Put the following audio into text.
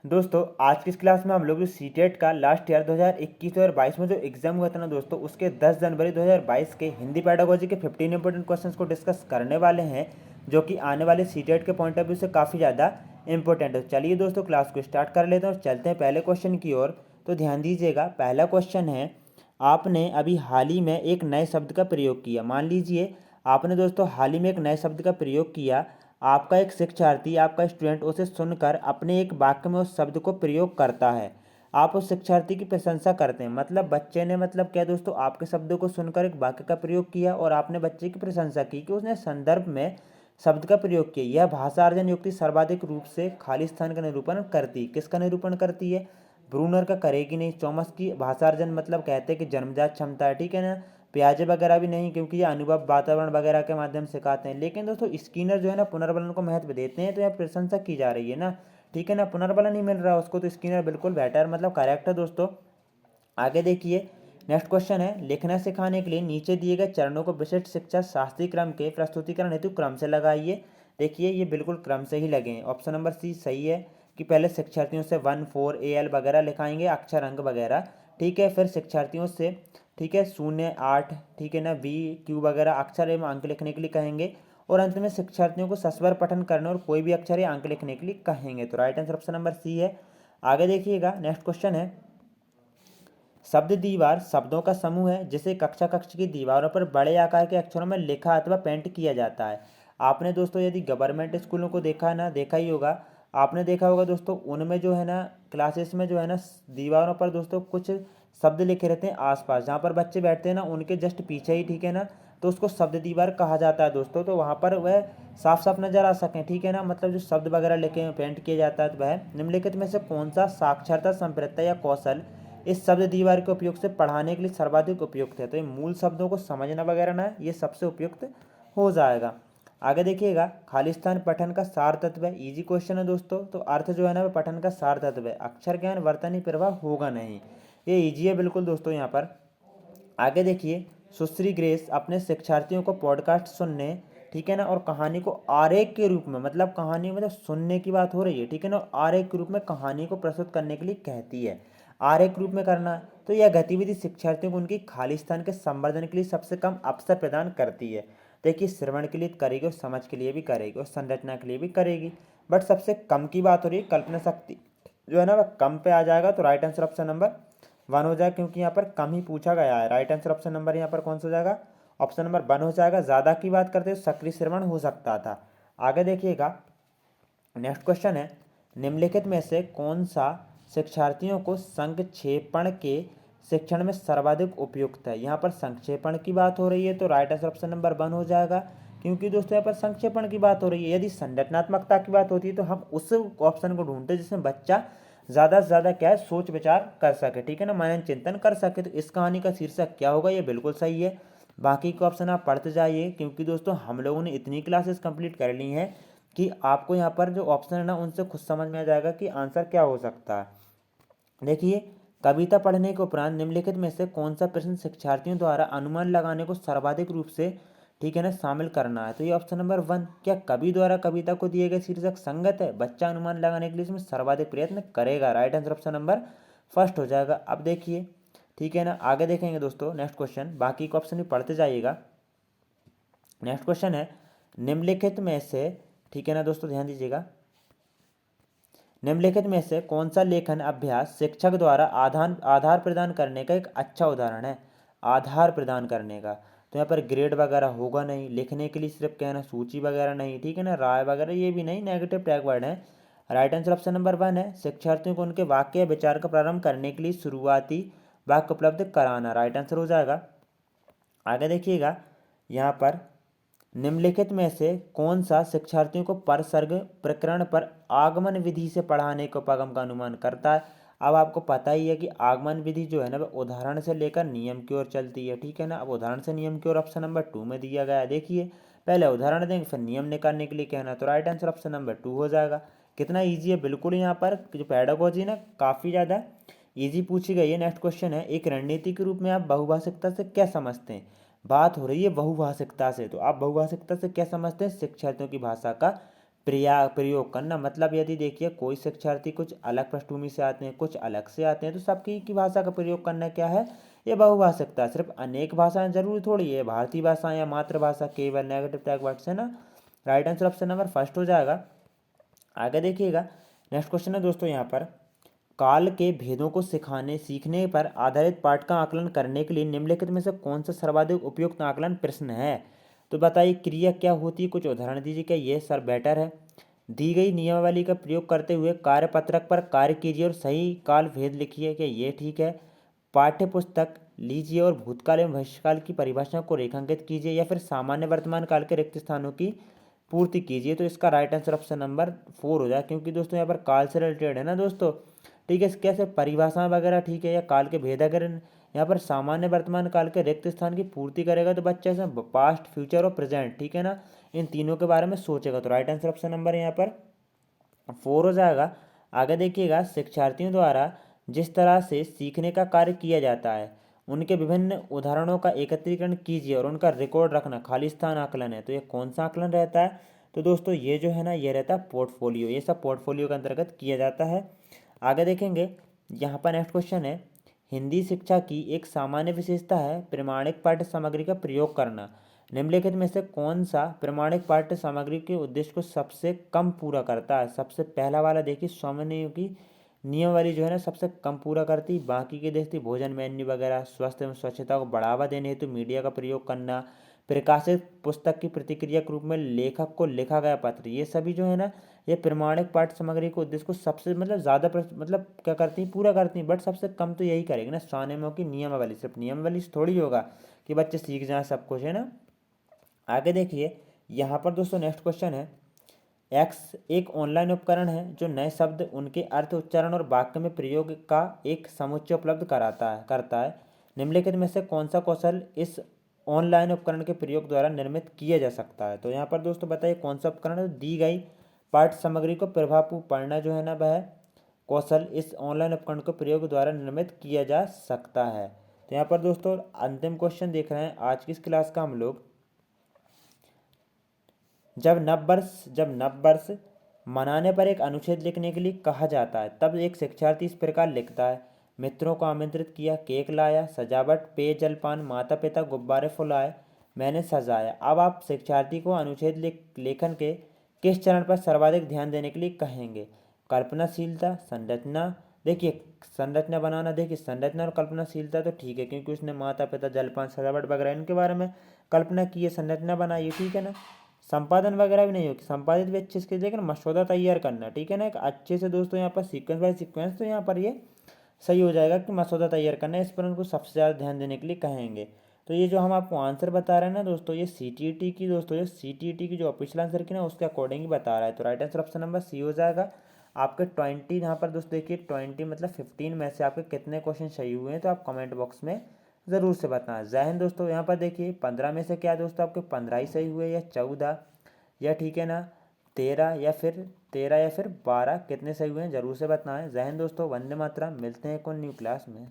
दोस्तों आज की इस क्लास में हम लोग जो सीटेट का लास्ट ईयर 2021 और 22 में जो एग्जाम हुआ था ना दोस्तों, उसके 10 जनवरी 2022 के हिंदी पेडागोजी के 15 इंपॉर्टेंट क्वेश्चंस को डिस्कस करने वाले हैं, जो कि आने वाले सीटेट के पॉइंट ऑफ व्यू से काफ़ी ज़्यादा इंपॉर्टेंट है। चलिए दोस्तों क्लास को स्टार्ट कर लेते हैं और चलते हैं पहले क्वेश्चन की ओर। तो ध्यान दीजिएगा, पहला क्वेश्चन है, आपने अभी हाल ही में एक नए शब्द का प्रयोग किया। मान लीजिए आपने दोस्तों हाल ही में एक नए शब्द का प्रयोग किया। आपका एक शिक्षार्थी, आपका स्टूडेंट उसे सुनकर अपने एक वाक्य में उस शब्द को प्रयोग करता है। आप उस शिक्षार्थी की प्रशंसा करते हैं। मतलब बच्चे ने मतलब क्या दोस्तों, आपके शब्दों को सुनकर एक वाक्य का प्रयोग किया और आपने बच्चे की प्रशंसा की कि उसने संदर्भ में शब्द का प्रयोग किया। यह भाषा अर्जन युक्ति सर्वाधिक रूप से खाली स्थान का निरूपण करती। किसका निरूपण करती है? ब्रूनर का करेगी नहीं। चॉमस की भाषा अर्जन मतलब कहते हैं कि जन्मजात क्षमता है, ठीक है ना। प्याजे वगैरह भी नहीं, क्योंकि ये अनुभव वातावरण वगैरह के माध्यम से सिखाते हैं। लेकिन दोस्तों स्किनर जो है ना, पुनर्बलन को महत्व देते हैं, तो यह प्रशंसा की जा रही है ना, ठीक है ना। पुनर्बलन नहीं मिल रहा उसको, तो स्किनर बिल्कुल बेटर मतलब करेक्ट है दोस्तों। आगे देखिए, नेक्स्ट क्वेश्चन है, लिखना सिखाने के लिए नीचे दिए गए चरणों को विशिष्ट शिक्षा शास्त्रीय क्रम के प्रस्तुतिकरण हेतु क्रम से लगाइए। देखिए ये बिल्कुल क्रम से ही लगे हैं। ऑप्शन नंबर सी सही है कि पहले शिक्षार्थियों से 1 4 AL वगैरह लिखाएंगे, अक्षर अंक वगैरह, ठीक है। फिर शिक्षार्थियों से, ठीक है, 0 8, ठीक है ना, VQ वगैरह अक्षर एवं अंक लिखने के लिए कहेंगे। और अंत में शिक्षार्थियों को सस्वर पठन करने और कोई भी अक्षर या अंक लिखने के लिए कहेंगे। तो right answer option number C है। आगे देखिएगा, नेक्स्ट क्वेश्चन है, शब्द दीवार शब्दों का समूह है जिसे कक्षा कक्ष की दीवारों पर बड़े आकार के अक्षरों में लिखा अथवा पेंट किया जाता है। आपने दोस्तों यदि गवर्नमेंट स्कूलों को देखा ना, देखा ही होगा, आपने देखा होगा दोस्तों, उनमें जो है ना क्लासेस में जो है ना दीवारों पर दोस्तों कुछ शब्द लिखे रहते हैं आसपास, जहाँ पर बच्चे बैठते हैं ना उनके जस्ट पीछे ही, ठीक है ना। तो उसको शब्द दीवार कहा जाता है दोस्तों। तो वहाँ पर वह साफ साफ नजर आ सकें, ठीक है ना, मतलब जो शब्द वगैरह लिखे हैं पेंट किया जाता है। तो वह निम्नलिखित में से कौन सा साक्षरता संप्रदाय या कौशल इस शब्द दीवार के उपयोग से पढ़ाने के लिए सर्वाधिक उपयुक्त है? तो ये मूल शब्दों को समझना वगैरह ना, ये सबसे उपयुक्त हो जाएगा। आगे देखिएगा, खालिस्तान पठन का सार तत्व है। इजी क्वेश्चन है दोस्तों। तो अर्थ जो है ना, वह पठन का सार तत्व है। अक्षर ज्ञान वर्तनी प्रवाह होगा नहीं। ये इजी है बिल्कुल दोस्तों यहाँ पर। आगे देखिए, सुश्री ग्रेस अपने शिक्षार्थियों को पॉडकास्ट सुनने, ठीक है ना, और कहानी को आरेख के रूप में, मतलब कहानी मतलब सुनने की बात हो रही है, ठीक है ना, आरेख के रूप में कहानी को प्रस्तुत करने के लिए कहती है। आरेख रूप में करना, तो यह गतिविधि शिक्षार्थियों को उनकी खालिस्तान के संवर्धन के लिए सबसे कम अवसर प्रदान करती है। देखिए श्रवण के लिए करेगी और समझ के लिए भी करेगी और संरचना के लिए भी करेगी। बट सबसे कम की बात हो रही है, कल्पना शक्ति जो है ना वह कम पे आ जाएगा। तो राइट आंसर ऑप्शन नंबर 1 हो जाएगा, क्योंकि यहाँ पर कम ही पूछा गया है। राइट आंसर ऑप्शन नंबर यहाँ पर कौन सा हो जाएगा? ऑप्शन नंबर 1 हो जाएगा। ज़्यादा की बात करते तो सक्रिय श्रवण हो सकता था। आगे देखिएगा, नेक्स्ट क्वेश्चन है, निम्नलिखित में से कौन सा शिक्षार्थियों को संक्षेपण के शिक्षण में सर्वाधिक उपयुक्त है? यहाँ पर संक्षेपण की बात हो रही है, तो राइट आंसर ऑप्शन नंबर 1 हो जाएगा, क्योंकि दोस्तों यहाँ पर संक्षेपण की बात हो रही है। यदि संरचनात्मकता की बात होती है तो हम उस ऑप्शन को ढूंढते जिसमें बच्चा ज़्यादा से ज़्यादा क्या है, सोच विचार कर सके, ठीक है ना, मनन चिंतन कर सके। तो इस कहानी का शीर्षक क्या होगा? ये बिल्कुल सही है। बाकी के ऑप्शन आप पढ़ते जाइए, क्योंकि दोस्तों हम लोगों ने इतनी क्लासेस कंप्लीट कर ली हैं कि आपको यहाँ पर जो ऑप्शन है ना उनसे खुद समझ में आ जाएगा कि आंसर क्या हो सकता है। देखिए, कविता पढ़ने के उपरांत निम्नलिखित में से कौन सा प्रश्न शिक्षार्थियों द्वारा अनुमान लगाने को सर्वाधिक रूप से, ठीक है ना, शामिल करना है? तो ये ऑप्शन नंबर 1, क्या कवि द्वारा कविता को दिए गए शीर्षक संगत है? बच्चा अनुमान लगाने के लिए इसमें सर्वाधिक प्रयत्न करेगा। Right answer option number first हो जाएगा। अब देखिए, ठीक है ना, आगे देखेंगे दोस्तों नेक्स्ट क्वेश्चन, बाकी के ऑप्शन भी पढ़ते जाइएगा। नेक्स्ट क्वेश्चन है, निम्नलिखित में से, ठीक है ना दोस्तों, ध्यान दीजिएगा, निम्नलिखित में से कौन सा लेखन अभ्यास शिक्षक द्वारा आधार आधार प्रदान करने का एक अच्छा उदाहरण है? आधार प्रदान करने का, तो यहाँ पर ग्रेड वगैरह होगा नहीं, लिखने के लिए सिर्फ कहना सूची वगैरह नहीं, ठीक है ना, राय वगैरह ये भी नहीं, नेगेटिव टैग वर्ड है। राइट आंसर ऑप्शन नंबर 1 है, शिक्षार्थियों को उनके वाक्य या विचार का प्रारंभ करने के लिए शुरुआती वाक्य उपलब्ध कराना। राइट आंसर हो जाएगा। आगे देखिएगा, यहाँ पर निम्नलिखित में से कौन सा शिक्षार्थियों को परसर्ग प्रकरण पर आगमन विधि से पढ़ाने के उपागम का अनुमान करता है? अब आपको पता ही है कि आगमन विधि जो है ना वह उदाहरण से लेकर नियम की ओर चलती है, ठीक है ना। अब उदाहरण से नियम की ओर ऑप्शन नंबर 2 में दिया गया है। देखिए, पहले उदाहरण देंगे फिर नियम निकालने के लिए कहना, तो राइट आंसर ऑप्शन नंबर 2 हो जाएगा। कितना ईजी है बिल्कुल। यहाँ पर जो पेडागोजी ना काफ़ी ज़्यादा ईजी पूछी गई है। नेक्स्ट क्वेश्चन है, एक रणनीति के रूप में आप बहुभाषिकता से क्या समझते हैं? बात हो रही है बहुभाषिकता से, तो आप बहुभाषिकता से क्या समझते हैं? शिक्षार्थियों की भाषा का प्रयोग करना, मतलब यदि देखिए कोई शिक्षार्थी कुछ अलग पृष्ठभूमि से आते हैं, कुछ अलग से आते हैं, तो सबकी की भाषा का प्रयोग करना क्या है, ये बहुभाषिकता। सिर्फ अनेक भाषाएं जरूरी थोड़ी है, भारतीय भाषा या मातृभाषा, केवल नेगेटिव टैग वर्ड्स है ना। Right answer option number first हो जाएगा। आगे देखिएगा, नेक्स्ट क्वेश्चन है दोस्तों यहाँ पर, काल के भेदों को सीखने पर आधारित पाठ का आकलन करने के लिए निम्नलिखित में से कौन सा सर्वाधिक उपयुक्त आकलन प्रश्न है। तो बताइए क्रिया क्या होती है, कुछ उदाहरण दीजिए। क्या ये सर बेटर है। दी गई नियमावली का प्रयोग करते हुए कार्यपत्रक पर कार्य कीजिए और सही काल भेद लिखिए। क्या ये ठीक है। पाठ्य पुस्तक लीजिए और भूतकाल एवं भविष्यकाल की परिभाषा को रेखांकित कीजिए, या फिर सामान्य वर्तमान काल के रिक्त स्थानों की पूर्ति कीजिए। तो इसका राइट आंसर ऑप्शन नंबर 4 हो जाए, क्योंकि दोस्तों यहाँ पर काल से रिलेटेड है ना दोस्तों। ठीक है, कैसे परिभाषा वगैरह ठीक है, या काल के भेद अगर यहाँ पर सामान्य वर्तमान काल के रिक्त स्थान की पूर्ति करेगा तो बच्चे से पास्ट फ्यूचर और प्रेजेंट, ठीक है ना, इन तीनों के बारे में सोचेगा। तो राइट आंसर ऑप्शन नंबर यहाँ पर 4 हो जाएगा। आगे देखिएगा, शिक्षार्थियों द्वारा जिस तरह से सीखने का कार्य किया जाता है उनके विभिन्न उदाहरणों का एकत्रीकरण कीजिए और उनका रिकॉर्ड रखना खाली स्थान आकलन है। तो ये कौन सा आकलन रहता है, तो दोस्तों ये जो है ना, ये रहता है पोर्टफोलियो। ये सब पोर्टफोलियो के अंतर्गत किया जाता है। आगे देखेंगे, यहाँ पर नेक्स्ट क्वेश्चन है, हिंदी शिक्षा की एक सामान्य विशेषता है प्रमाणिक पाठ्य सामग्री का प्रयोग करना। निम्नलिखित में से कौन सा प्रमाणिक पाठ्य सामग्री के उद्देश्य को सबसे कम पूरा करता है। सबसे पहला वाला देखिए, स्वामिनियों की नियम वाली जो है ना, सबसे कम पूरा करती। बाकी के देखती भोजन मेन्यू वगैरह, स्वास्थ्य एवं स्वच्छता को बढ़ावा देने हेतु मीडिया का प्रयोग करना, प्रकाशित पुस्तक की प्रतिक्रिया के रूप में लेखक को लिखा गया पत्र, ये सभी जो है ना, ये प्रमाणिक पाठ्य सामग्री के उद्देश्य को सबसे मतलब ज़्यादा मतलब क्या करती हैं, पूरा करती हैं। बट सबसे कम तो यही करेगी ना, स्वनियमों की नियमावली। सिर्फ नियमावली से थोड़ी होगा कि बच्चे सीख जाएं सब कुछ, है ना। आगे देखिए, यहाँ पर दोस्तों नेक्स्ट क्वेश्चन है, एक्स एक ऑनलाइन उपकरण है जो नए शब्द, उनके अर्थ, उच्चारण और वाक्य में प्रयोग का एक समुच्चय उपलब्ध करता है। निम्नलिखित में से कौन सा कौशल इस ऑनलाइन उपकरण के प्रयोग द्वारा निर्मित किया जा सकता है। तो यहाँ पर दोस्तों बताइए कौन सा उपकरण है। दी गई पाठ्य सामग्री को प्रभावपूर्ण पढ़ना जो है ना, वह कौशल इस ऑनलाइन उपकरण के प्रयोग द्वारा निर्मित किया जा सकता है। तो यहाँ पर दोस्तों अंतिम क्वेश्चन देख रहे हैं आज की इस क्लास का हम लोग। जब नववर्ष मनाने पर एक अनुच्छेद लिखने के लिए कहा जाता है, तब एक शिक्षार्थी इस प्रकार लिखता है, मित्रों को आमंत्रित किया, केक लाया, सजावट, पेय जलपान, माता पिता गुब्बारे फुलाए, मैंने सजाया। अब आप शिक्षार्थी को अनुच्छेद लेखन के किस चरण पर सर्वाधिक ध्यान देने के लिए कहेंगे। कल्पनाशीलता, संरचना। देखिए संरचना बनाना, देखिए संरचना और कल्पनाशीलता तो ठीक है, क्योंकि उसने माता पिता, जलपान, सजावट वगैरह इनके बारे में कल्पना की है, संरचना बनाई है, ठीक है ना। संपादन वगैरह भी नहीं होगी, संपादित भी अच्छे से, लेकिन मसौदा तैयार करना, ठीक है ना, एक अच्छे से दोस्तों यहाँ पर सीक्वेंस बाय सीक्वेंस, तो यहाँ पर ये सही हो जाएगा कि मसौदा तैयार करना है, इस पर उनको सबसे ज़्यादा ध्यान देने के लिए कहेंगे। तो ये जो हम आपको आंसर बता रहे हैं ना दोस्तों, ये CTET की दोस्तों, ये CTET की जो ऑफिशियल आंसर की ना, उसके अकॉर्डिंग ही बता रहा है। तो right answer option number C हो जाएगा। आपके 20 यहाँ पर दोस्तों देखिए 20 मतलब 15 में से आपके कितने क्वेश्चन सही हुए हैं, तो आप कमेंट बॉक्स में ज़रूर से बताएं। जय हिंद दोस्तों। यहाँ पर देखिए 15 में से क्या दोस्तों आपके 15 ही सही हुए, या 14, या ठीक है ना 13 या फिर 12, कितने सही हुए हैं ज़रूर से बताएं। जय हिंद दोस्तों, वंदे मातरम। मिलते हैं एक और न्यू क्लास में।